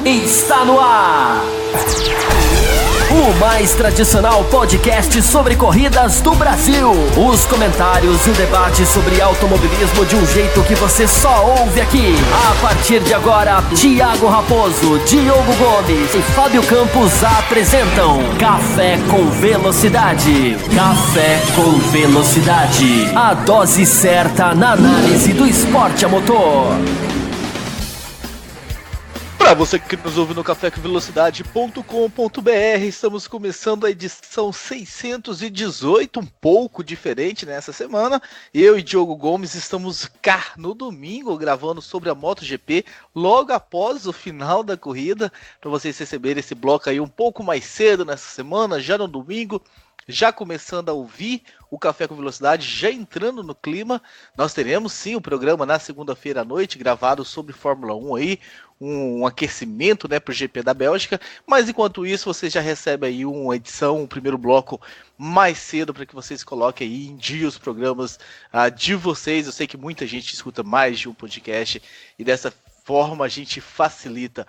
Está no ar! O mais tradicional podcast sobre corridas do Brasil. Os comentários e o debate sobre automobilismo de um jeito que você só ouve aqui. A partir de agora, Thiago Raposo, Diogo Gomes e Fábio Campos apresentam Café com Velocidade. Café com Velocidade. A dose certa na análise do esporte a motor. Para você que nos ouve no cafécomvelocidade.com.br, estamos começando a edição 618, um pouco diferente nessa semana. Eu e Diogo Gomes estamos cá no domingo gravando sobre a MotoGP, logo após o final da corrida, para vocês receberem esse bloco aí um pouco mais cedo nessa semana, já no domingo. Já começando a ouvir o Café com Velocidade, já entrando no clima. Nós teremos sim o programa na segunda-feira à noite, gravado sobre Fórmula 1 aí, um aquecimento, né, para o GP da Bélgica, mas enquanto isso você já recebe aí uma edição, um primeiro bloco mais cedo para que vocês coloquem aí em dia os programas de vocês. Eu sei que muita gente escuta mais de um podcast e dessa forma a gente facilita.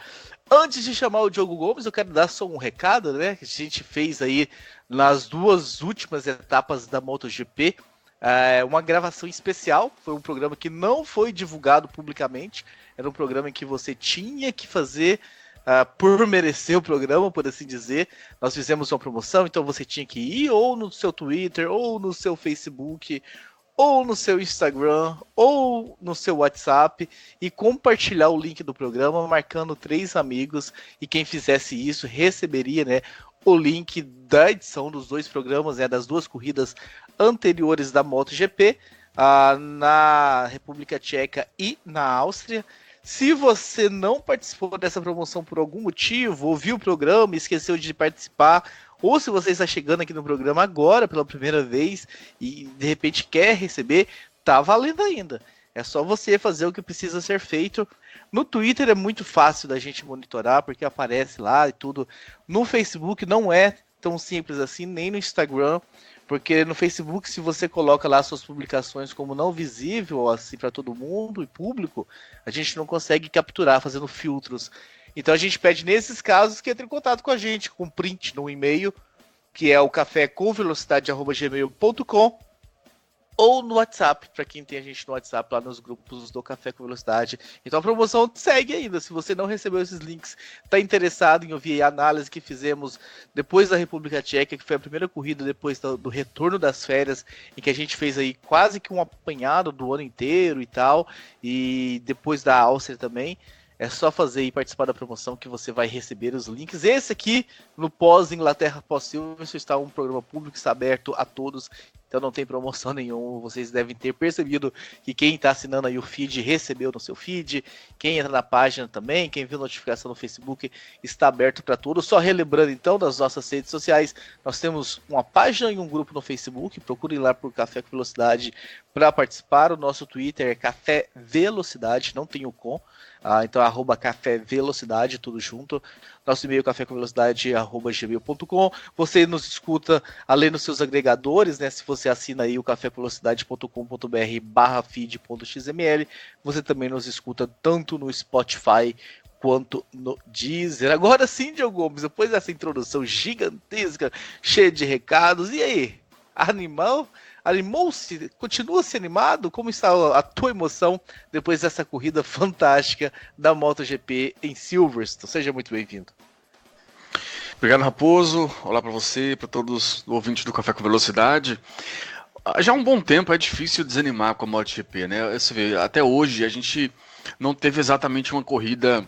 Antes de chamar o Diogo Gomes, eu quero dar só um recado, né, que a gente fez aí nas duas últimas etapas da MotoGP, uma gravação especial. Foi um programa que não foi divulgado publicamente, era um programa em que você tinha que fazer por merecer o programa, por assim dizer. Nós fizemos uma promoção, então você tinha que ir ou no seu Twitter, ou no seu Facebook, ou no seu Instagram, ou no seu WhatsApp, e compartilhar o link do programa, marcando 3 amigos, e quem fizesse isso receberia, né, o link da edição dos 2 programas, né, das 2 corridas anteriores da MotoGP, na República Tcheca e na Áustria. Se você não participou dessa promoção por algum motivo, ouviu o programa e esqueceu de participar, ou se você está chegando aqui no programa agora pela primeira vez e de repente quer receber, tá valendo ainda. É só você fazer o que precisa ser feito. No Twitter é muito fácil da gente monitorar, porque aparece lá e tudo. No Facebook não é tão simples assim, nem no Instagram, porque no Facebook, se você coloca lá suas publicações como não visível, assim, para todo mundo e público, a gente não consegue capturar fazendo filtros. Então a gente pede nesses casos que entre em contato com a gente, com print no e-mail, que é o cafécomvelocidade@gmail.com, ou no WhatsApp, para quem tem a gente no WhatsApp, lá nos grupos do Café com Velocidade. Então a promoção segue ainda. Se você não recebeu esses links, está interessado em ouvir a análise que fizemos depois da República Tcheca, que foi a primeira corrida depois do retorno das férias, em que a gente fez aí quase que um apanhado do ano inteiro e tal, e depois da Áustria também. É só fazer e participar da promoção que você vai receber os links. Esse aqui, no pós-Inglaterra, pós-Silverstone, está um programa público, está aberto a todos, então não tem promoção nenhuma. Vocês devem ter percebido que quem está assinando aí o feed recebeu no seu feed, quem entra na página também, quem viu notificação no Facebook, está aberto para todos. Só relembrando então das nossas redes sociais, nós temos uma página e um grupo no Facebook, procurem lá por Café com Velocidade para participar. O nosso Twitter é Café Velocidade, não tem o com. Então @Café Velocidade, tudo junto. Nosso e-mail cafécomvelocidade@gmail.com. Você nos escuta além dos seus agregadores, né? Se você assina aí o cafécomvelocidade.com.br/feed.xml, você também nos escuta tanto no Spotify quanto no Deezer. Agora sim, Diogo Gomes, depois dessa introdução gigantesca, cheia de recados, e aí? Animou-se? Continua-se animado? Como está a tua emoção depois dessa corrida fantástica da MotoGP em Silverstone? Seja muito bem-vindo. Obrigado, Raposo. Olá para você, para todos os ouvintes do Café com Velocidade. Já há um bom tempo é difícil desanimar com a MotoGP, né? Você vê, até hoje a gente não teve exatamente uma corrida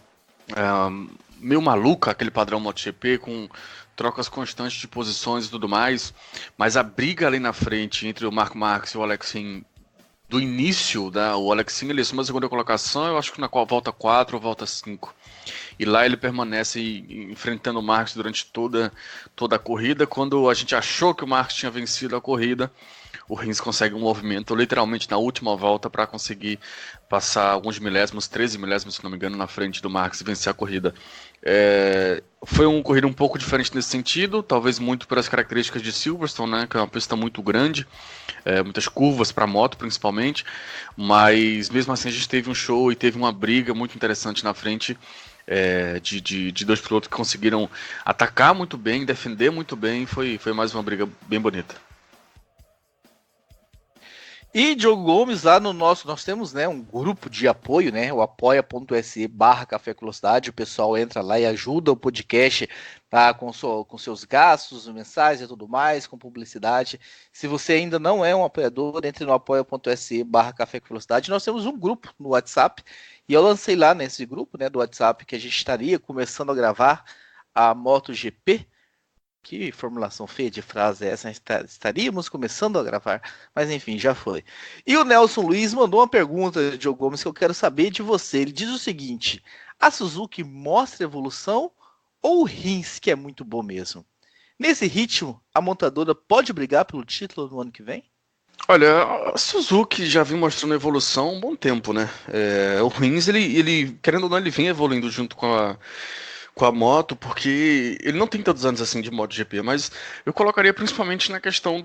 meio maluca, aquele padrão MotoGP, com trocas constantes de posições e tudo mais, mas a briga ali na frente entre o Marc Marquez e o Alexin do início, o Alexin ele assumiu a segunda colocação, eu acho que na volta 4 ou volta 5, e lá ele permanece enfrentando o Marquez durante toda a corrida. Quando a gente achou que o Marquez tinha vencido a corrida, o Rins consegue um movimento literalmente na última volta para conseguir passar alguns milésimos, 13 milésimos, se não me engano, na frente do Marques e vencer a corrida. Foi uma corrida um pouco diferente nesse sentido, talvez muito pelas características de Silverstone, né, que é uma pista muito grande, muitas curvas para moto principalmente, mas mesmo assim a gente teve um show e teve uma briga muito interessante na frente, de dois pilotos que conseguiram atacar muito bem, defender muito bem, foi mais uma briga bem bonita. E Diogo Gomes, lá no nós temos, né, um grupo de apoio, né, o apoia.se/Café com Velocidade, o pessoal entra lá e ajuda o podcast, tá, com seus gastos, mensagens e tudo mais, com publicidade. Se você ainda não é um apoiador, entre no apoia.se/Café com Velocidade. Nós temos um grupo no WhatsApp, e eu lancei lá nesse grupo, né, do WhatsApp, que a gente estaria começando a gravar a MotoGP. Que formulação feia de frase é essa? Estaríamos começando a gravar, mas enfim, já foi. E o Nelson Luiz mandou uma pergunta, Diogo Gomes, que eu quero saber de você. Ele diz o seguinte: a Suzuki mostra evolução ou o Rins, que é muito bom mesmo? Nesse ritmo, a montadora pode brigar pelo título no ano que vem? Olha, a Suzuki já vem mostrando evolução há um bom tempo, né? O Rins, ele, querendo ou não, ele vem evoluindo junto com a moto, porque ele não tem tantos anos assim de MotoGP, mas eu colocaria principalmente na questão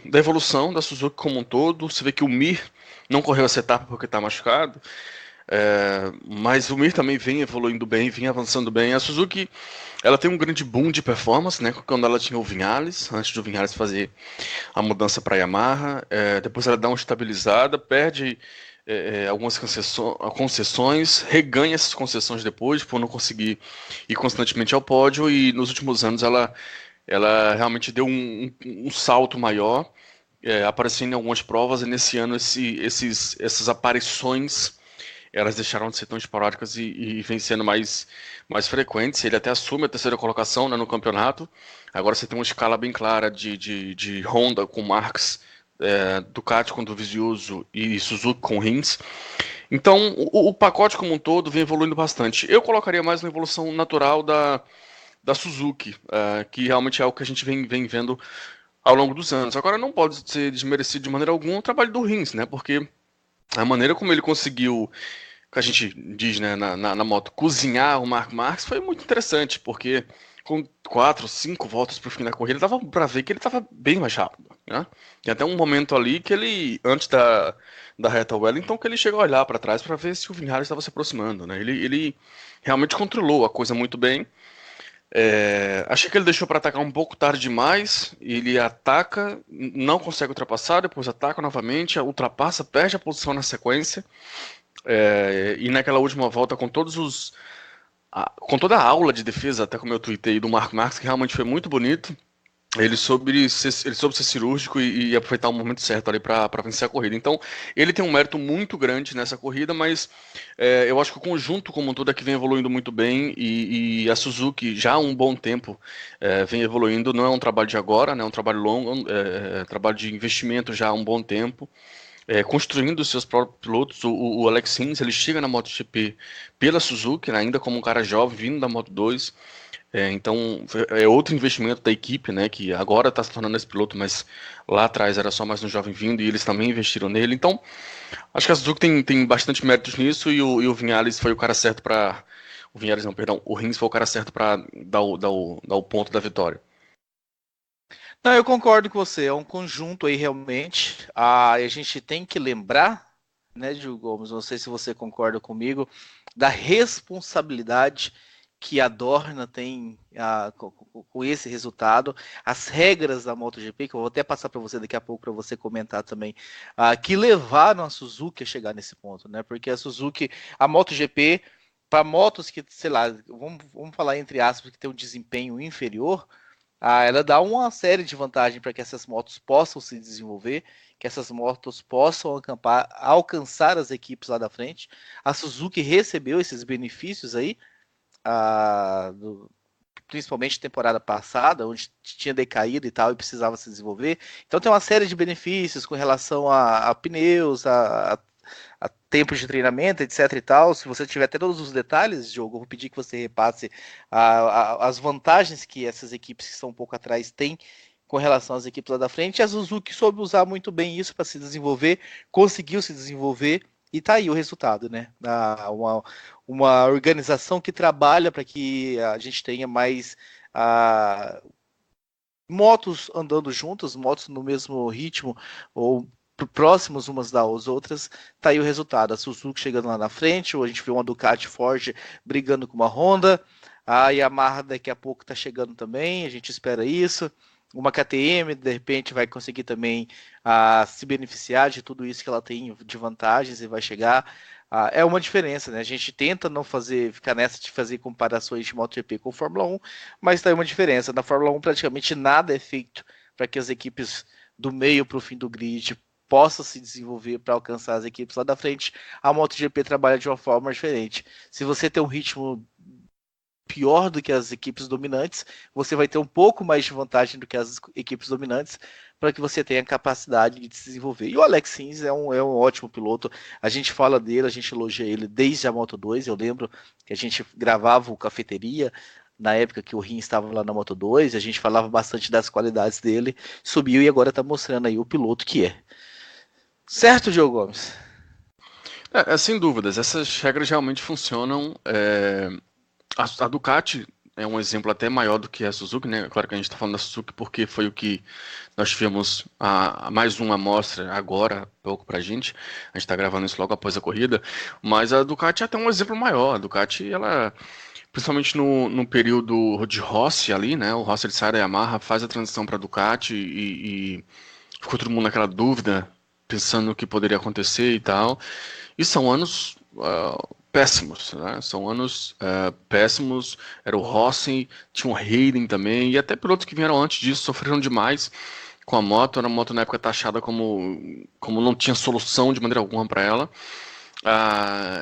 da evolução da Suzuki como um todo. Você vê que o Mir não correu essa etapa porque está machucado, mas o Mir também vem evoluindo bem, vem avançando bem. A Suzuki, ela tem um grande boom de performance, né? Quando ela tinha o Vinhales, antes do Vinhales fazer a mudança para a Yamaha, depois ela dá uma estabilizada, perde algumas concessões, reganha essas concessões depois, por não conseguir ir constantemente ao pódio, e nos últimos anos ela realmente deu um salto maior, aparecendo em algumas provas, e nesse ano essas aparições elas deixaram de ser tão esporádicas e vêm sendo mais frequentes. Ele até assume a terceira colocação, né, no campeonato. Agora você tem uma escala bem clara de Honda com Marques, Ducati com Dovizioso e Suzuki com Rins. Então o pacote como um todo vem evoluindo bastante. Eu colocaria mais uma evolução natural da Suzuki, que realmente é o que a gente vem vendo ao longo dos anos. Agora não pode ser desmerecido de maneira alguma o trabalho do Rins, né? Porque a maneira como ele conseguiu, que a gente diz, né, na moto, cozinhar o Marc Marques foi muito interessante, porque com 4, 5 voltas pro fim da corrida, dava pra ver que ele tava bem mais rápido, né? Tem até um momento ali que ele, antes da reta Wellington, que ele chegou a olhar para trás para ver se o Vinhales estava se aproximando, né? Ele realmente controlou a coisa muito bem. Achei que ele deixou para atacar um pouco tarde demais. Ele ataca, não consegue ultrapassar, depois ataca novamente, ultrapassa, perde a posição na sequência. E naquela última volta, com toda a aula de defesa, até como eu tuitei, do Marc Marques, que realmente foi muito bonito. Ele soube ser cirúrgico e aproveitar o momento certo ali para vencer a corrida. Então, ele tem um mérito muito grande nessa corrida, mas eu acho que o conjunto como um todo é que vem evoluindo muito bem, e a Suzuki já há um bom tempo vem evoluindo. Não é um trabalho de agora, né? É um trabalho longo, trabalho de investimento já há um bom tempo, construindo seus próprios pilotos. O Alex Rins, ele chega na MotoGP pela Suzuki, né? Ainda como um cara jovem, vindo da Moto2. Então é outro investimento da equipe, né, que agora está se tornando esse piloto, mas lá atrás era só mais um jovem vindo e eles também investiram nele. Então acho que a Suzuki tem bastante méritos nisso, e o Vinhales foi o cara certo para... O Vinhales não, perdão, o Rins foi o cara certo para dar o ponto da vitória. Não, eu concordo com você, é um conjunto aí realmente. A gente tem que lembrar, né, Diogo Gomes, não sei se você concorda comigo, da responsabilidade que a Dorna tem com esse resultado, as regras da MotoGP, que eu vou até passar para você daqui a pouco para você comentar também, que levaram a Suzuki a chegar nesse ponto, né? Porque a MotoGP, para motos que, sei lá, vamos falar entre aspas, que tem um desempenho inferior, ela dá uma série de vantagens para que essas motos possam se desenvolver, que essas motos possam alcançar as equipes lá da frente. A Suzuki recebeu esses benefícios aí, principalmente temporada passada, onde tinha decaído e tal, e precisava se desenvolver. Então tem uma série de benefícios com relação a pneus, a tempo de treinamento, etc e tal. Se você tiver até todos os detalhes, Diogo, eu vou pedir que você repasse as vantagens que essas equipes que estão um pouco atrás têm com relação às equipes lá da frente. A Suzuki soube usar muito bem isso para se desenvolver, conseguiu se desenvolver e tá aí o resultado, né? Uma organização que trabalha para que a gente tenha mais motos andando juntas, motos no mesmo ritmo ou próximos umas das outras, tá aí o resultado. A Suzuki chegando lá na frente, ou a gente vê uma Ducati Forge brigando com uma Honda, a Yamaha daqui a pouco tá chegando também, a gente espera isso. Uma KTM, de repente, vai conseguir também se beneficiar de tudo isso que ela tem de vantagens e vai chegar. É uma diferença, né? A gente tenta não ficar nessa de fazer comparações de MotoGP com Fórmula 1, mas tá aí uma diferença. Na Fórmula 1 praticamente nada é feito para que as equipes do meio para o fim do grid possam se desenvolver para alcançar as equipes lá da frente. A MotoGP trabalha de uma forma diferente. Se você tem um ritmo pior do que as equipes dominantes, você vai ter um pouco mais de vantagem do que as equipes dominantes para que você tenha capacidade de se desenvolver. E o Alex Rins é um ótimo piloto, a gente fala dele, a gente elogia ele desde a Moto2, eu lembro que a gente gravava o Cafeteria, na época que o Rins estava lá na Moto2, a gente falava bastante das qualidades dele, subiu e agora está mostrando aí o piloto que é. Certo, Diogo Gomes? Sem dúvidas, essas regras realmente funcionam. A Ducati é um exemplo até maior do que a Suzuki, né? Claro que a gente está falando da Suzuki porque foi o que nós tivemos mais uma amostra agora, pouco pra gente. A gente está gravando isso logo após a corrida. Mas a Ducati é até um exemplo maior. A Ducati, ela, principalmente no período de Rossi ali, né? O Rossi ele sai da Yamaha, faz a transição para a Ducati e ficou todo mundo naquela dúvida, pensando no que poderia acontecer e tal. E são anos péssimos, né? São anos péssimos. Era o Rossi, tinha o Hayden também, e até pilotos que vieram antes disso sofreram demais com a moto. Era uma moto na época taxada como não tinha solução de maneira alguma para ela.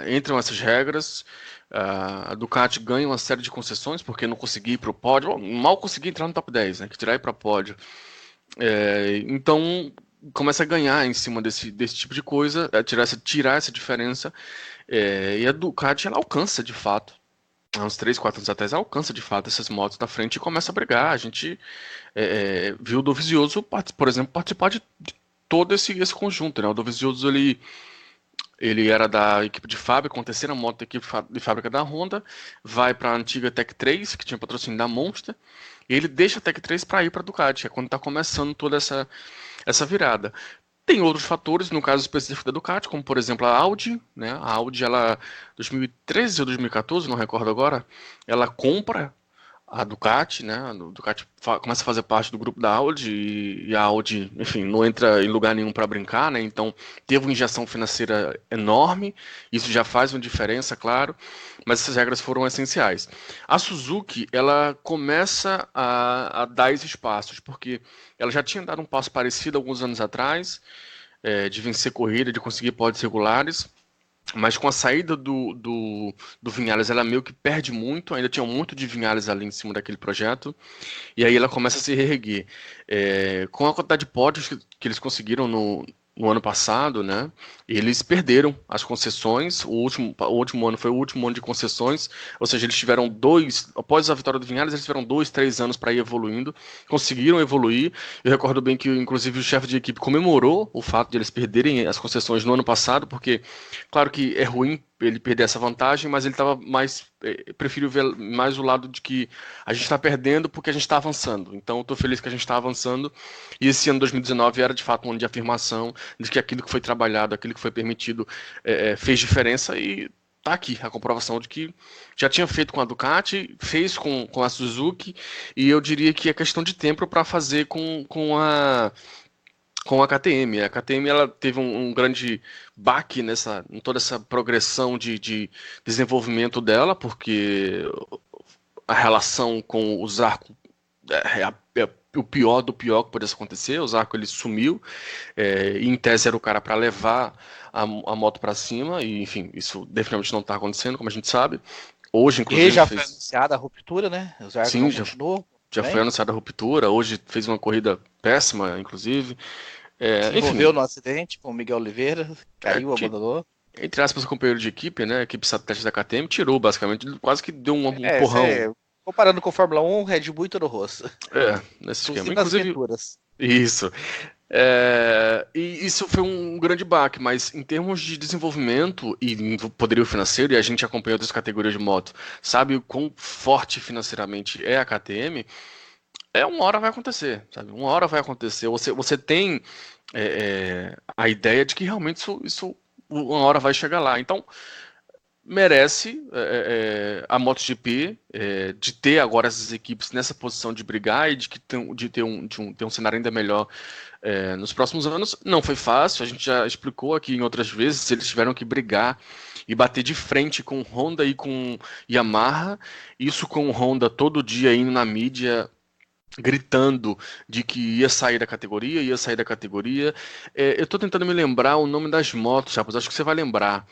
Entram essas regras. A Ducati ganha uma série de concessões porque não conseguia ir para o pódio. Mal conseguia entrar no top 10, né? Que tirar ir para pódio. Então começa a ganhar em cima desse tipo de coisa, tirar essa diferença. E a Ducati ela alcança de fato, há uns 3, 4 anos atrás, ela alcança de fato essas motos da frente e começa a brigar. A gente viu o Dovizioso, por exemplo, participar de todo esse conjunto, né? O Dovizioso ele era da equipe de fábrica, aconteceu na moto da equipe de fábrica da Honda, vai para a antiga Tech 3, que tinha patrocínio da Monster, e ele deixa a Tech 3 para ir para a Ducati, é quando está começando toda essa virada. Tem outros fatores, no caso específico da Ducati, como por exemplo a Audi, né? A Audi, ela, 2013 ou 2014, não recordo agora, ela compra a Ducati, né? A Ducati começa a fazer parte do grupo da Audi e a Audi, enfim, não entra em lugar nenhum para brincar, né? Então teve uma injeção financeira enorme, isso já faz uma diferença, claro, mas essas regras foram essenciais. A Suzuki, ela começa a dar esses passos, porque ela já tinha dado um passo parecido alguns anos atrás, de vencer corrida, de conseguir pódios regulares. Mas com a saída do Viñales, ela meio que perde muito, ainda tinha muito de Viñales ali em cima daquele projeto, e aí ela começa a se reerguer. Com a quantidade de pódios que eles conseguiram no ano passado, né, eles perderam as concessões. O último ano foi o último ano de concessões, ou seja, eles tiveram após a vitória do Viñales, eles tiveram 2, 3 anos para ir evoluindo, conseguiram evoluir. Eu recordo bem que, inclusive, o chefe de equipe comemorou o fato de eles perderem as concessões no ano passado, porque, claro que é ruim ele perder essa vantagem, mas ele prefiro ver mais o lado de que a gente está perdendo porque a gente está avançando. Então eu estou feliz que a gente está avançando, e esse ano 2019 era de fato um ano de afirmação de que aquilo que foi trabalhado, aquilo que foi permitido fez diferença, e tá aqui a comprovação de que já tinha feito com a Ducati, fez com a Suzuki, e eu diria que é questão de tempo para fazer com a KTM. A KTM ela teve um grande baque em toda essa progressão de desenvolvimento dela, porque a relação com o Zarco é o pior do pior que pudesse acontecer. O Zarco ele sumiu, e em tese era o cara para levar a moto para cima, e enfim, isso definitivamente não está acontecendo, como a gente sabe. Hoje, inclusive, já foi anunciada a ruptura, né? O Zarco sim, não continuou. Já foi anunciada a ruptura. Hoje fez uma corrida péssima, inclusive. Se envolveu no acidente com o Miguel Oliveira, caiu, abandonou. Entre aspas, o companheiro de equipe, né? A equipe satélite da KTM tirou, basicamente, quase que deu um empurrão. Comparando com Fórmula 1, Red Bull e Toro Rosso. Nesse esquema. Inclusive, aventuras. Isso. E isso foi um grande baque, mas em termos de desenvolvimento e em poderio financeiro, e a gente acompanha outras categorias de moto, sabe o quão forte financeiramente é a KTM, uma hora vai acontecer, sabe? Uma hora vai acontecer. Você tem a ideia de que realmente isso uma hora vai chegar lá. Então, merece a MotoGP de ter agora essas equipes nessa posição de brigar e de ter um cenário ainda melhor nos próximos anos. Não foi fácil, a gente já explicou aqui em outras vezes, eles tiveram que brigar e bater de frente com Honda e com Yamaha, isso com Honda todo dia indo na mídia gritando de que ia sair da categoria. Eu tô tentando me lembrar o nome das motos, Chapos, acho que você vai lembrar.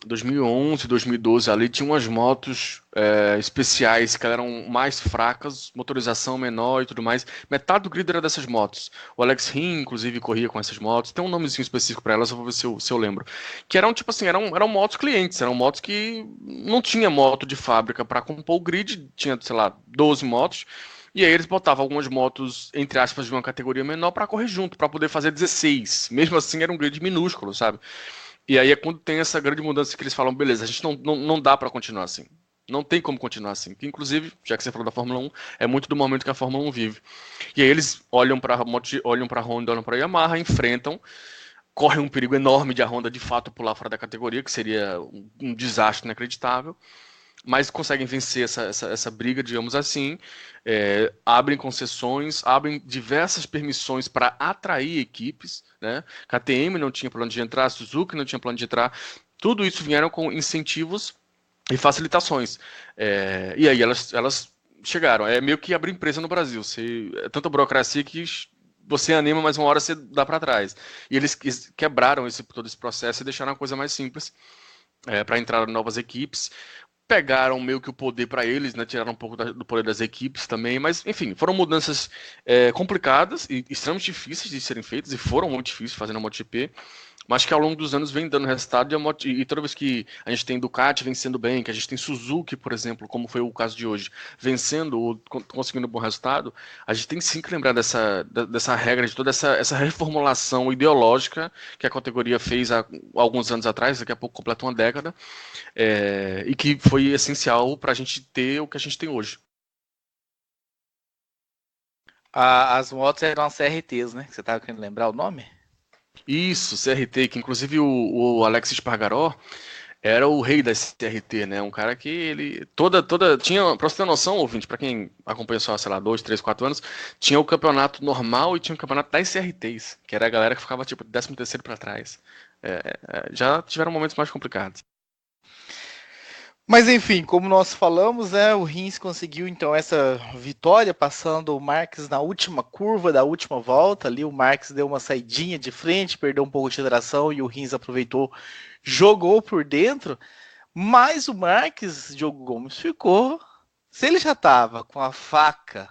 2011, 2012, ali tinha umas motos especiais que eram mais fracas, motorização menor e tudo mais. Metade do grid era dessas motos. O Alex Rin, inclusive, corria com essas motos. Tem um nomezinho específico para elas, eu vou ver se eu lembro. Que eram, tipo assim, eram motos clientes, eram motos que não tinha moto de fábrica para compor o grid, tinha, sei lá, 12 motos. E aí eles botavam algumas motos, entre aspas, de uma categoria menor para correr junto, para poder fazer 16. Mesmo assim, era um grid minúsculo, sabe? E aí é quando tem essa grande mudança que eles falam, beleza, a gente não dá para continuar assim. Não tem como continuar assim. Que, inclusive, já que você falou da Fórmula 1, é muito do momento que a Fórmula 1 vive. E aí eles olham para Honda, olham para Yamaha, enfrentam, correm um perigo enorme de a Honda de fato pular fora da categoria, que seria um desastre inacreditável. Mas conseguem vencer essa briga, digamos assim, abrem concessões, abrem diversas permissões para atrair equipes, né? KTM não tinha plano de entrar, Suzuki não tinha plano de entrar, tudo isso vieram com incentivos e facilitações. E aí elas chegaram, é meio que abrir empresa no Brasil, é tanta burocracia que você anima, mas uma hora você dá para trás. E eles quebraram todo esse processo e deixaram a coisa mais simples para entrar novas equipes. Pegaram meio que o poder para eles, né? Tiraram um pouco do poder das equipes também, mas enfim, foram mudanças complicadas e extremamente difíceis de serem feitas, e foram muito difíceis fazendo a MotoGP, mas que ao longo dos anos vem dando resultado, e toda vez que a gente tem Ducati vencendo bem, que a gente tem Suzuki, por exemplo, como foi o caso de hoje, vencendo ou conseguindo um bom resultado, a gente tem sim que lembrar dessa regra, de toda essa reformulação ideológica que a categoria fez há alguns anos atrás, daqui a pouco completa uma década, e que foi essencial para a gente ter o que a gente tem hoje. As motos eram as CRTs, né? Você estava querendo lembrar o nome? Isso, CRT, que inclusive o Alex Espargaró era o rei da CRT, né? Um cara que ele tinha, pra você ter noção, ouvinte, pra quem acompanha só, sei lá, 2, 3, 4 anos, tinha o campeonato normal e tinha o campeonato das CRTs, que era a galera que ficava tipo 13º pra trás. Já tiveram momentos mais complicados. Mas enfim, como nós falamos, né, o Rins conseguiu então essa vitória, passando o Marques na última curva da última volta. Ali o Marques deu uma saidinha de frente, perdeu um pouco de tração e o Rins aproveitou, jogou por dentro. Mas o Marques, Diogo Gomes, ficou... Se ele já estava com a faca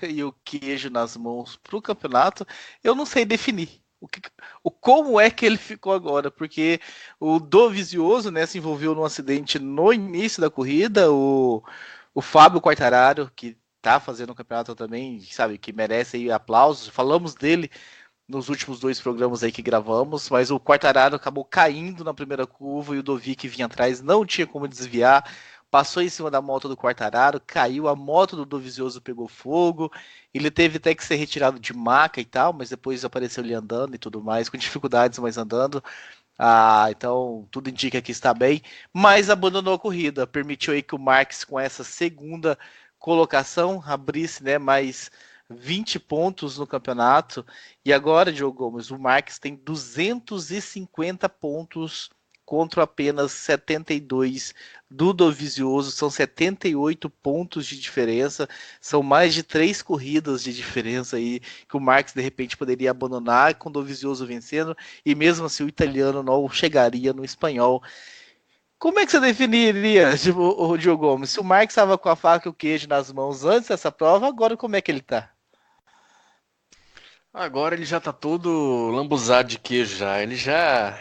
e o queijo nas mãos para o campeonato, eu não sei definir. Como é que ele ficou agora, porque o Dovizioso, né, se envolveu num acidente no início da corrida, o Fábio Quartararo, que tá fazendo o campeonato também, sabe, que merece aí aplausos, falamos dele nos últimos 2 programas aí que gravamos, mas o Quartararo acabou caindo na primeira curva e o Dovi, que vinha atrás, não tinha como desviar, passou em cima da moto do Quartararo, caiu, a moto do Dovizioso pegou fogo, ele teve até que ser retirado de maca e tal, mas depois apareceu ele andando e tudo mais, com dificuldades, mas andando. Então tudo indica que está bem, mas abandonou a corrida, permitiu aí que o Marques, com essa segunda colocação, abrisse, né, mais 20 pontos no campeonato. E agora, Diogo Gomes, o Marques tem 250 pontos contra apenas 72 do Dovizioso, são 78 pontos de diferença, são mais de 3 corridas de diferença aí que o Marques de repente poderia abandonar com o Dovizioso vencendo, e mesmo assim o italiano não chegaria no espanhol. Como é que você definiria, o Diogo Gomes, se o Marques estava com a faca e o queijo nas mãos antes dessa prova, agora como é que ele está? Agora ele já tá todo lambuzado de queijo já, ele já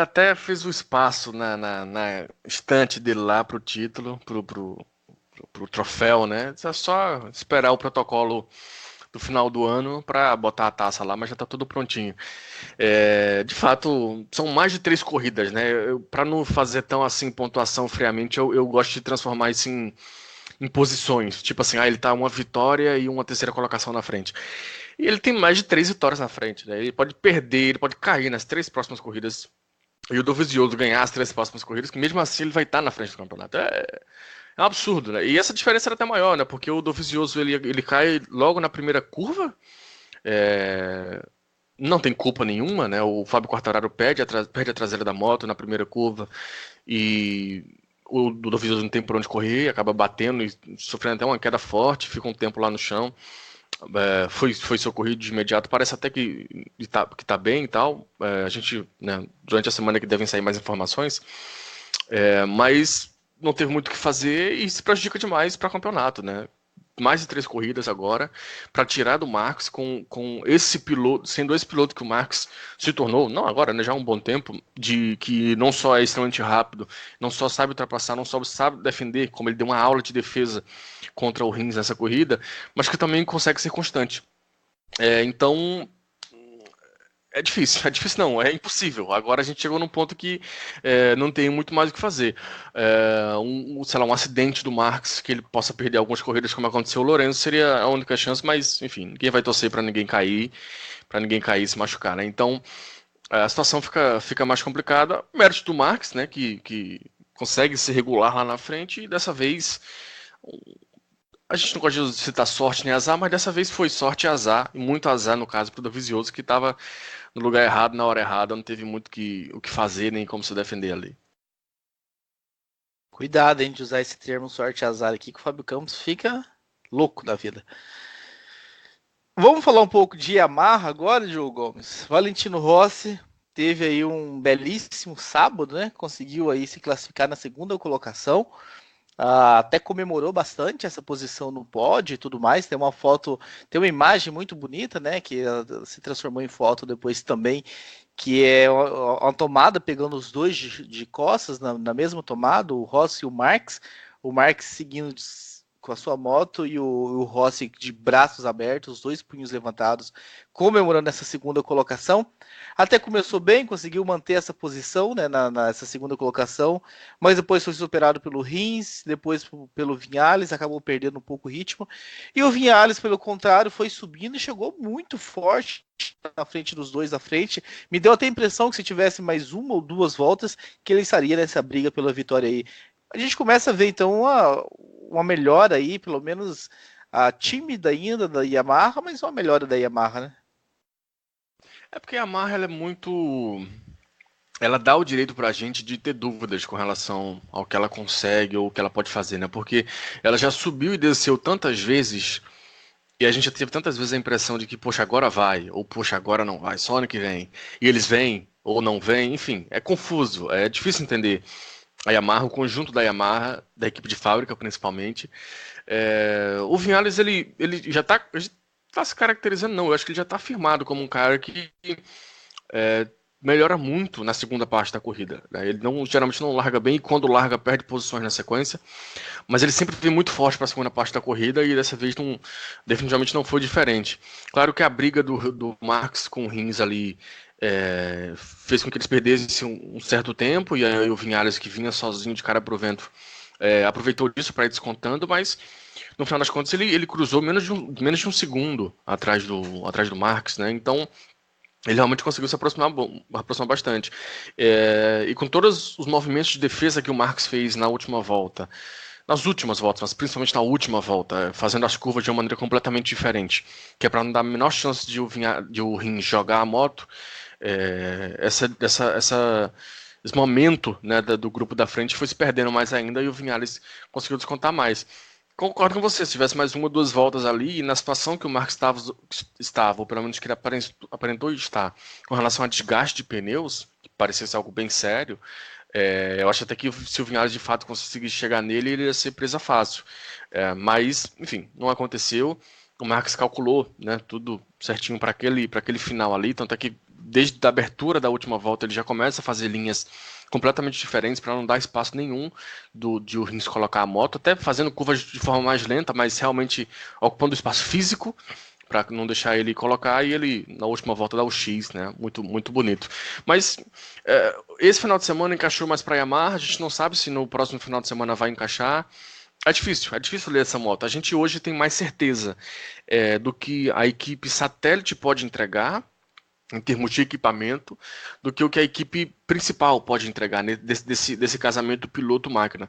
até fez o espaço na estante dele lá pro título, pro troféu, né? É só esperar o protocolo do final do ano para botar a taça lá, mas já está tudo prontinho. De fato, são mais de 3 corridas, né? Para não fazer tão assim pontuação friamente, eu gosto de transformar isso em posições. Tipo assim, ele tá uma vitória e uma terceira colocação na frente. E ele tem mais de 3 vitórias na frente, né? Ele pode perder, ele pode cair nas 3 próximas corridas e o Dovizioso ganhar as 3 próximas corridas, que mesmo assim ele vai estar na frente do campeonato. É um absurdo, né? E essa diferença era até maior, né? Porque o Dovizioso ele cai logo na primeira curva. Não tem culpa nenhuma, né? O Fábio Quartararo perde a traseira da moto na primeira curva e o Dovizioso não tem por onde correr, acaba batendo e sofrendo até uma queda forte, fica um tempo lá no chão. Foi socorrido de imediato, parece até que tá bem e tal. A gente, né, durante a semana que devem sair mais informações, mas não teve muito o que fazer e se prejudica demais para o campeonato, né? Mais de 3 corridas agora para tirar do Marx com esse piloto, sendo esse piloto que o Marx se tornou, não agora, né, já há um bom tempo, de que não só é extremamente rápido, não só sabe ultrapassar, não só sabe defender, como ele deu uma aula de defesa contra o Rins nessa corrida, mas que também consegue ser constante. Então é difícil não, é impossível. Agora a gente chegou num ponto que não tem muito mais o que fazer. Sei lá, um acidente do Marx, que ele possa perder algumas corridas, como aconteceu o Lourenço, seria a única chance, mas enfim, ninguém vai torcer para ninguém cair e se machucar, né? Então a situação fica mais complicada. Mérito do Marx, né, que consegue se regular lá na frente, e dessa vez a gente não gosta de citar sorte nem azar, mas dessa vez foi sorte e azar, e muito azar no caso pro Dovizioso, que estava no lugar errado, na hora errada, não teve muito o que fazer, nem como se defender ali. Cuidado, hein, de usar esse termo sorte e azar aqui, que o Fábio Campos fica louco da vida. Vamos falar um pouco de Yamaha agora, Diogo Gomes. Valentino Rossi teve aí um belíssimo sábado, né? Conseguiu aí se classificar na segunda colocação. Até comemorou bastante essa posição no pódio e tudo mais. Tem uma imagem muito bonita, né? Que se transformou em foto depois também, que é uma tomada pegando os dois de costas na mesma tomada, o Rossi e o Marx seguindo com a sua moto e o Rossi de braços abertos, os dois punhos levantados, comemorando essa segunda colocação. Até começou bem, conseguiu manter essa posição, né, nessa segunda colocação, mas depois foi superado pelo Rins, depois pelo Viñales, acabou perdendo um pouco o ritmo. E o Viñales, pelo contrário, foi subindo e chegou muito forte na frente dos dois da frente. Me deu até a impressão que se tivesse mais uma ou duas voltas, que ele estaria nessa briga pela vitória aí. A gente começa a ver, então, uma melhora aí, pelo menos a tímida ainda da Yamaha, mas uma melhora da Yamaha, né? Porque a Yamaha ela é muito... Ela dá o direito pra gente de ter dúvidas com relação ao que ela consegue ou o que ela pode fazer, né? Porque ela já subiu e desceu tantas vezes e a gente já teve tantas vezes a impressão de que, poxa, agora vai, ou poxa, agora não vai, só ano que vem. E eles vêm ou não vêm, enfim, é confuso, é difícil entender a Yamaha, o conjunto da Yamaha, da equipe de fábrica principalmente. O Viñales, ele já está se caracterizando, não, eu acho que ele já está afirmado como um cara que melhora muito na segunda parte da corrida, né? Ele geralmente não larga bem, e quando larga perde posições na sequência, mas ele sempre vem muito forte para a segunda parte da corrida e dessa vez definitivamente não foi diferente. Claro que a briga do Marx com o Rins ali fez com que eles perdessem um certo tempo, e aí o Viñales, que vinha sozinho de cara pro vento, aproveitou disso para ir descontando, mas no final das contas ele cruzou menos de um segundo atrás do Marx, né? Então ele realmente conseguiu se aproximar bastante. E com todos os movimentos de defesa que o Marx fez nas últimas voltas, mas principalmente na última volta, fazendo as curvas de uma maneira completamente diferente, que é para não dar a menor chance de o Rins jogar a moto. Esse momento, né, do grupo da frente foi se perdendo mais ainda e o Viñales conseguiu descontar mais. Concordo com você, se tivesse mais uma ou duas voltas ali, e na situação que o Marx estava, ou pelo menos que ele aparentou estar, com relação a desgaste de pneus, que parecia ser algo bem sério, eu acho até que se o Viñales de fato conseguisse chegar nele, ele ia ser presa fácil. Mas, enfim, não aconteceu. O Marx calculou, né, tudo certinho para aquele final ali, tanto é que desde a abertura da última volta ele já começa a fazer linhas completamente diferentes para não dar espaço nenhum de o Rins colocar a moto, até fazendo curvas de forma mais lenta, mas realmente ocupando espaço físico para não deixar ele colocar, e ele na última volta dá o X, né? Muito, muito bonito. Mas esse final de semana encaixou mais para Yamaha, a gente não sabe se no próximo final de semana vai encaixar. É difícil ler essa moto. A gente hoje tem mais certeza do que a equipe satélite pode entregar em termos de equipamento, do que o que a equipe principal pode entregar, né, desse casamento piloto-máquina.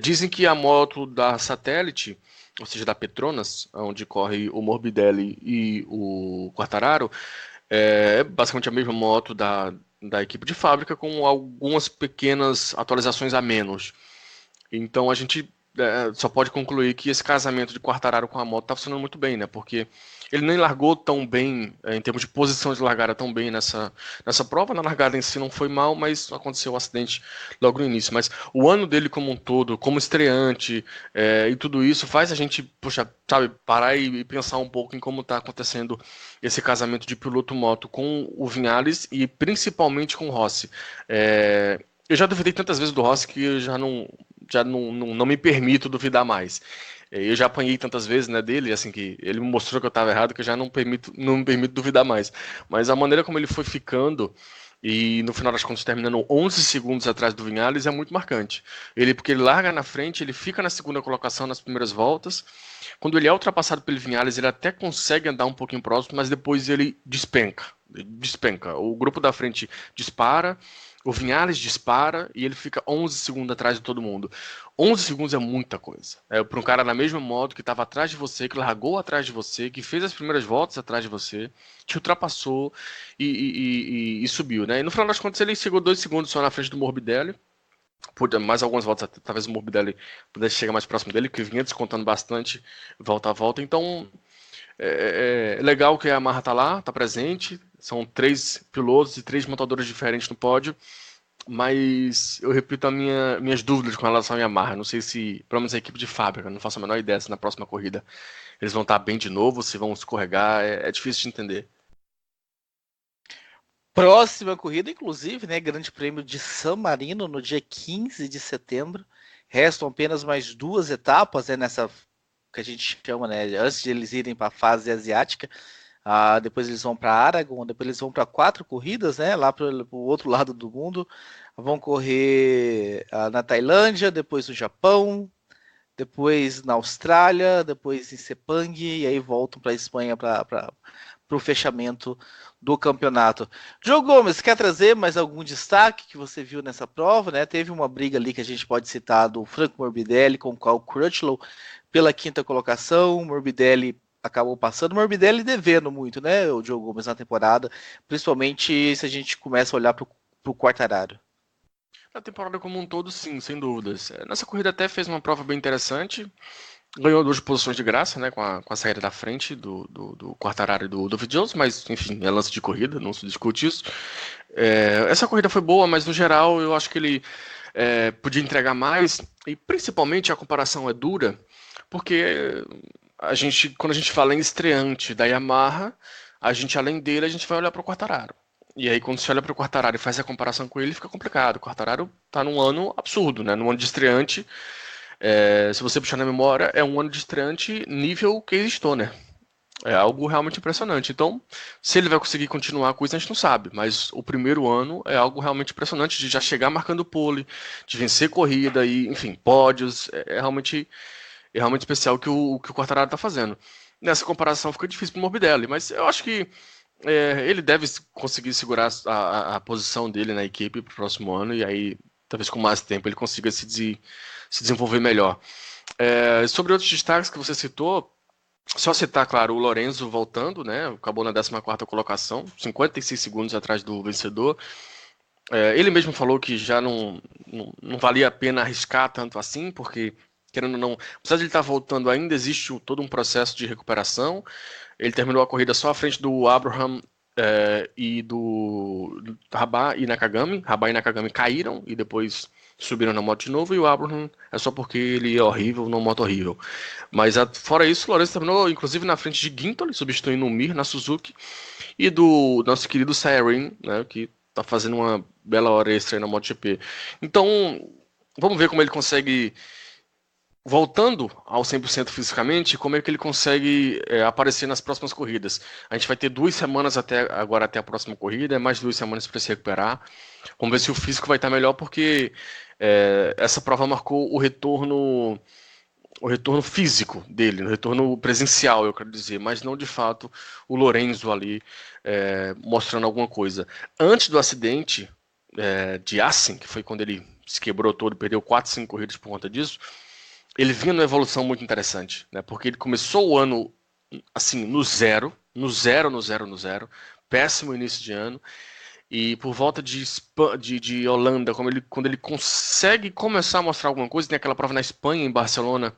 Dizem que a moto da satélite, ou seja, da Petronas, onde corre o Morbidelli e o Quartararo, é basicamente a mesma moto da equipe de fábrica, com algumas pequenas atualizações a menos. Então a gente só pode concluir que esse casamento de Quartararo com a moto está funcionando muito bem, né? Porque ele nem largou tão bem, em termos de posição de largada, tão bem nessa prova. Na largada em si não foi mal, mas aconteceu um acidente logo no início. Mas o ano dele como um todo, como estreante, e tudo isso faz a gente, sabe, parar e pensar um pouco em como está acontecendo esse casamento de piloto-moto com o Viñales e principalmente com o Rossi. Eu já duvidei tantas vezes do Rossi que eu já não me permito duvidar mais. Eu já apanhei tantas vezes, né, dele, assim, que ele me mostrou que eu estava errado, que eu já não me permito duvidar mais. Mas a maneira como ele foi ficando, e no final das contas terminando 11 segundos atrás do Viñales, é muito marcante. Porque ele larga na frente, ele fica na segunda colocação nas primeiras voltas. Quando ele é ultrapassado pelo Viñales, ele até consegue andar um pouquinho próximo, mas depois ele despenca. O grupo da frente dispara, o Viñales dispara e ele fica 11 segundos atrás de todo mundo. 11 segundos é muita coisa. Para um cara na mesma moto, que estava atrás de você, que largou atrás de você, que fez as primeiras voltas atrás de você, te ultrapassou e subiu, né? E no final das contas ele chegou 2 segundos só na frente do Morbidelli. Mais algumas voltas, talvez o Morbidelli pudesse chegar mais próximo dele, que vinha descontando bastante volta a volta. Então é legal que a Yamaha está lá, está presente. São 3 pilotos e 3 montadores diferentes no pódio. Mas eu repito minhas dúvidas com relação à Yamaha. Não sei se, pelo menos a equipe de fábrica, não faço a menor ideia se na próxima corrida eles vão estar bem de novo, se vão escorregar. É difícil de entender. Próxima corrida, inclusive, né? Grande Prêmio de San Marino no dia 15 de setembro. Restam apenas mais 2 etapas, né? Nessa que a gente chama, né? Antes de eles irem para a fase asiática. Depois eles vão para Aragon, depois eles vão para 4 corridas, né? Lá para o outro lado do mundo. Vão correr na Tailândia, depois no Japão, depois na Austrália, depois em Sepang, e aí voltam para a Espanha para o fechamento do campeonato. Diogo Gomes, quer trazer mais algum destaque que você viu nessa prova, né? Teve uma briga ali que a gente pode citar do Franco Morbidelli com o Cal Crutchlow pela 5ª colocação. O Morbidelli acabou passando, o Morbidelli devendo muito, né, o Diogo Gomes, na temporada, principalmente se a gente começa a olhar para o Quartararo. Na temporada como um todo, sim, sem dúvidas. Nessa corrida até fez uma prova bem interessante, ganhou 2 posições de graça, né, com a saída da frente do Quartararo e do Viñales, mas enfim, é lance de corrida, não se discute isso. Essa corrida foi boa, mas no geral eu acho que ele podia entregar mais, e principalmente a comparação é dura, porque quando a gente fala em estreante da Yamaha, além dele, a gente vai olhar para o Quartararo. E aí, quando você olha para o Quartararo e faz a comparação com ele, fica complicado. O Quartararo está num ano absurdo, né? Num ano de estreante, se você puxar na memória, é um ano de estreante nível Casey Stoner. É algo realmente impressionante. Então, se ele vai conseguir continuar com isso, a gente não sabe. Mas o primeiro ano é algo realmente impressionante, de já chegar marcando pole, de vencer corrida, e, enfim, pódios. É realmente especial que o Quartararo está fazendo. Nessa comparação fica difícil para o Morbidelli, mas eu acho que ele deve conseguir segurar a posição dele na equipe para o próximo ano, e aí talvez com mais tempo ele consiga se desenvolver melhor. Sobre outros destaques que você citou, só citar, claro, o Lorenzo voltando, né? Acabou na 14ª colocação, 56 segundos atrás do vencedor. Ele mesmo falou que já não valia a pena arriscar tanto assim, porque, querendo ou não, apesar de ele estar voltando, ainda existe todo um processo de recuperação. Ele terminou a corrida só à frente do Abraham e do Rabat e Nakagami. Rabat e Nakagami caíram e depois subiram na moto de novo, e o Abraham é só porque ele é horrível, numa moto horrível. Mas fora isso, o Lourenço terminou inclusive na frente de Gintoli, substituindo o Mir na Suzuki, e do nosso querido Sayarin, né, que tá fazendo uma bela hora extra aí na MotoGP. Então, vamos ver como ele consegue, voltando ao 100% fisicamente, como é que ele consegue aparecer nas próximas corridas. A gente vai ter 2 semanas até a próxima corrida, mais 2 semanas para se recuperar. Vamos ver se o físico vai estar melhor, porque essa prova marcou o retorno físico dele, o retorno presencial, eu quero dizer, mas não de fato o Lorenzo ali mostrando alguma coisa. Antes do acidente de Assen, que foi quando ele se quebrou todo, perdeu 4, 5 corridas por conta disso, ele vinha numa evolução muito interessante, né? Porque ele começou o ano assim, no zero, péssimo início de ano, e por volta de Holanda, quando ele consegue começar a mostrar alguma coisa, tem aquela prova na Espanha, em Barcelona,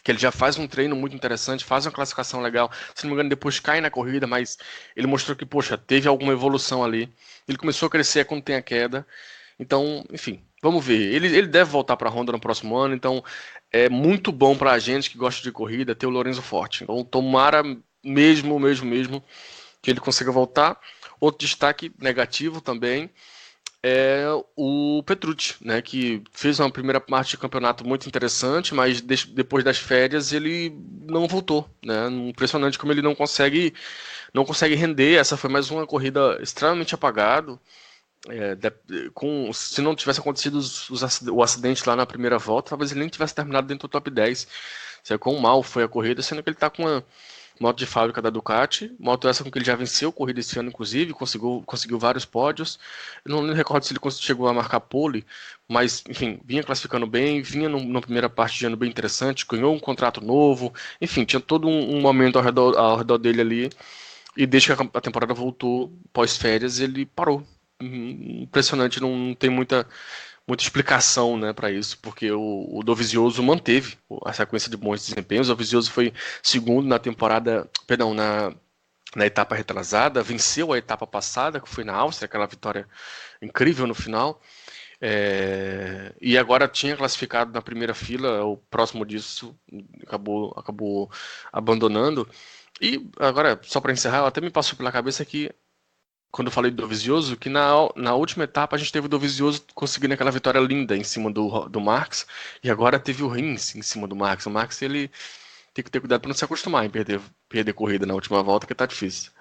que ele já faz um treino muito interessante, faz uma classificação legal, se não me engano depois cai na corrida, mas ele mostrou que, poxa, teve alguma evolução ali, ele começou a crescer quando tem a queda, então, enfim, vamos ver, ele deve voltar para a Honda no próximo ano, então é muito bom para a gente que gosta de corrida ter o Lorenzo forte, então tomara mesmo que ele consiga voltar. Outro destaque negativo também é o Petrucci, né, que fez uma primeira parte de campeonato muito interessante, mas depois das férias ele não voltou, né? Impressionante como ele não consegue render. Essa foi mais uma corrida extremamente apagado. Se não tivesse acontecido o acidente lá na primeira volta, talvez ele nem tivesse terminado dentro do top 10. Sabe quão mal foi a corrida, sendo que ele está com uma moto de fábrica da Ducati, moto essa com que ele já venceu corrida esse ano, inclusive, conseguiu vários pódios. Eu não me recordo se ele chegou a marcar pole, mas, enfim, vinha classificando bem, vinha numa primeira parte de ano bem interessante, ganhou um contrato novo, enfim, tinha todo um momento ao redor dele ali, e desde que a temporada voltou, pós-férias, ele parou. Impressionante, não tem muita explicação, né, para isso, porque o Dovizioso manteve a sequência de bons desempenhos. O Dovizioso foi segundo na temporada, perdão, na etapa retrasada, venceu a etapa passada, que foi na Áustria, aquela vitória incrível no final, e agora tinha classificado na primeira fila, o próximo disso acabou abandonando. E agora, só para encerrar, até me passou pela cabeça que quando eu falei do Dovizioso, que na última etapa a gente teve o Dovizioso conseguindo aquela vitória linda em cima do Marx, e agora teve o Rins em cima do Marx. O Marx, ele tem que ter cuidado para não se acostumar em perder corrida na última volta, que tá difícil.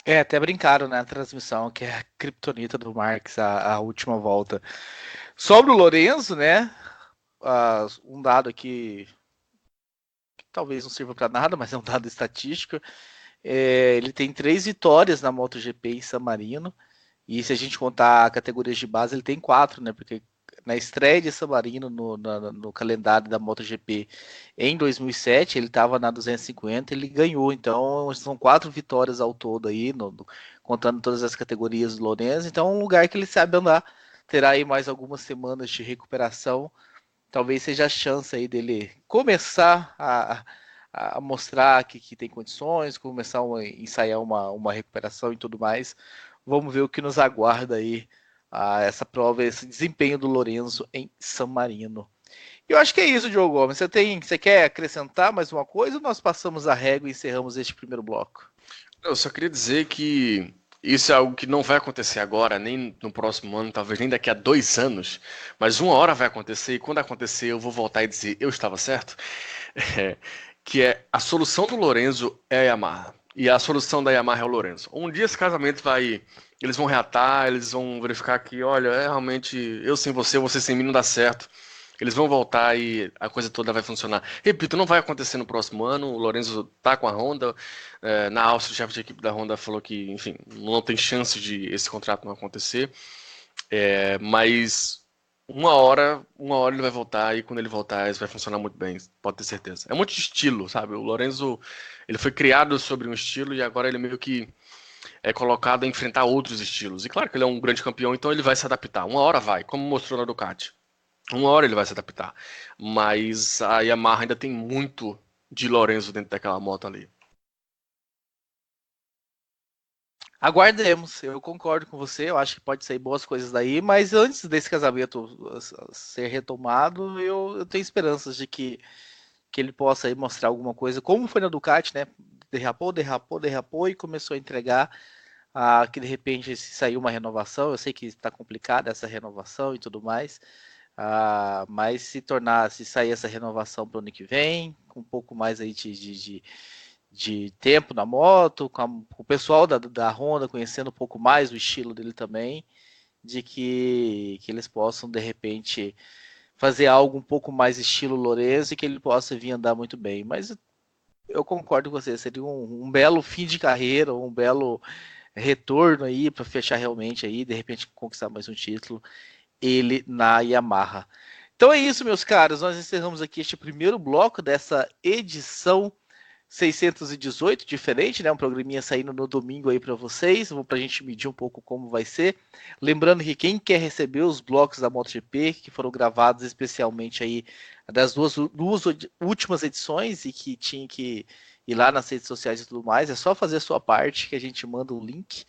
Até brincaram na transmissão, que é a criptonita do Marx, a última volta. Sobre o Lorenzo, né, um dado aqui que talvez não sirva para nada, mas é um dado estatístico. Ele tem 3 vitórias na MotoGP em San Marino, e se a gente contar categorias de base, ele tem 4, né? Porque na estreia de San Marino no calendário da MotoGP em 2007, ele estava na 250, ele ganhou, então são 4 vitórias ao todo aí, contando todas as categorias do Lorenzo, então é um lugar que ele sabe andar, terá aí mais algumas semanas de recuperação, talvez seja a chance aí dele começar a mostrar que tem condições, começar a ensaiar uma recuperação e tudo mais. Vamos ver o que nos aguarda aí essa prova, esse desempenho do Lorenzo em San Marino. E eu acho que é isso, Diogo Gomes. Você quer acrescentar mais uma coisa ou nós passamos a régua e encerramos este primeiro bloco? Eu só queria dizer que isso é algo que não vai acontecer agora, nem no próximo ano, talvez nem daqui a 2 anos, mas uma hora vai acontecer, e quando acontecer eu vou voltar e dizer, eu estava certo, que é a solução do Lorenzo é a Yamaha, e a solução da Yamaha é o Lorenzo. Um dia esse casamento eles vão reatar, eles vão verificar que, olha, realmente, eu sem você sem mim não dá certo. Eles vão voltar e a coisa toda vai funcionar. Repito, não vai acontecer no próximo ano. O Lorenzo tá com a Honda. Na Áustria, o chefe de equipe da Honda falou que, enfim, não tem chance de esse contrato não acontecer. Mas uma hora ele vai voltar e quando ele voltar, isso vai funcionar muito bem, pode ter certeza. É muito de estilo, sabe? O Lorenzo, ele foi criado sobre um estilo e agora ele meio que é colocado a enfrentar outros estilos. E claro que ele é um grande campeão, então ele vai se adaptar. Uma hora vai, como mostrou na Ducati. Uma hora ele vai se adaptar. Mas a Yamaha ainda tem muito de Lorenzo dentro daquela moto ali. Aguardemos, eu concordo com você, eu acho que pode sair boas coisas daí, mas antes desse casamento ser retomado, eu tenho esperanças de que ele possa aí mostrar alguma coisa, como foi na Ducati, né? Derrapou e começou a entregar que de repente se sair uma renovação, eu sei que está complicada essa renovação e tudo mais, mas se sair essa renovação para o ano que vem, com um pouco mais aí de tempo na moto, com o pessoal da Honda conhecendo um pouco mais o estilo dele também, de que eles possam de repente fazer algo um pouco mais estilo Lorenzo e que ele possa vir andar muito bem. Mas eu concordo com você, seria um belo fim de carreira, um belo retorno aí para fechar realmente aí, de repente conquistar mais um título, ele na Yamaha. Então é isso, meus caros, nós encerramos aqui este primeiro bloco dessa edição 618, diferente, né? Um programinha saindo no domingo aí para vocês, para a gente medir um pouco como vai ser. Lembrando que quem quer receber os blocos da MotoGP, que foram gravados especialmente aí das duas últimas edições e que tinha que ir lá nas redes sociais e tudo mais, é só fazer a sua parte que a gente manda o link.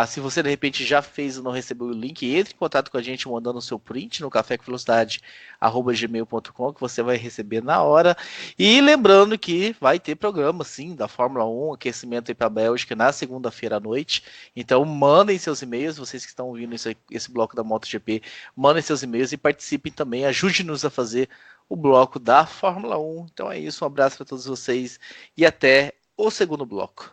Se você de repente já fez e não recebeu o link, entre em contato com a gente mandando o seu print no cafécomvelocidade@gmail.com que você vai receber na hora. E lembrando que vai ter programa sim da Fórmula 1, aquecimento aí para a Bélgica na segunda-feira à noite. Então mandem seus e-mails, vocês que estão ouvindo esse bloco da MotoGP, mandem seus e-mails e participem também, ajude-nos a fazer o bloco da Fórmula 1. Então é isso, um abraço para todos vocês e até o segundo bloco.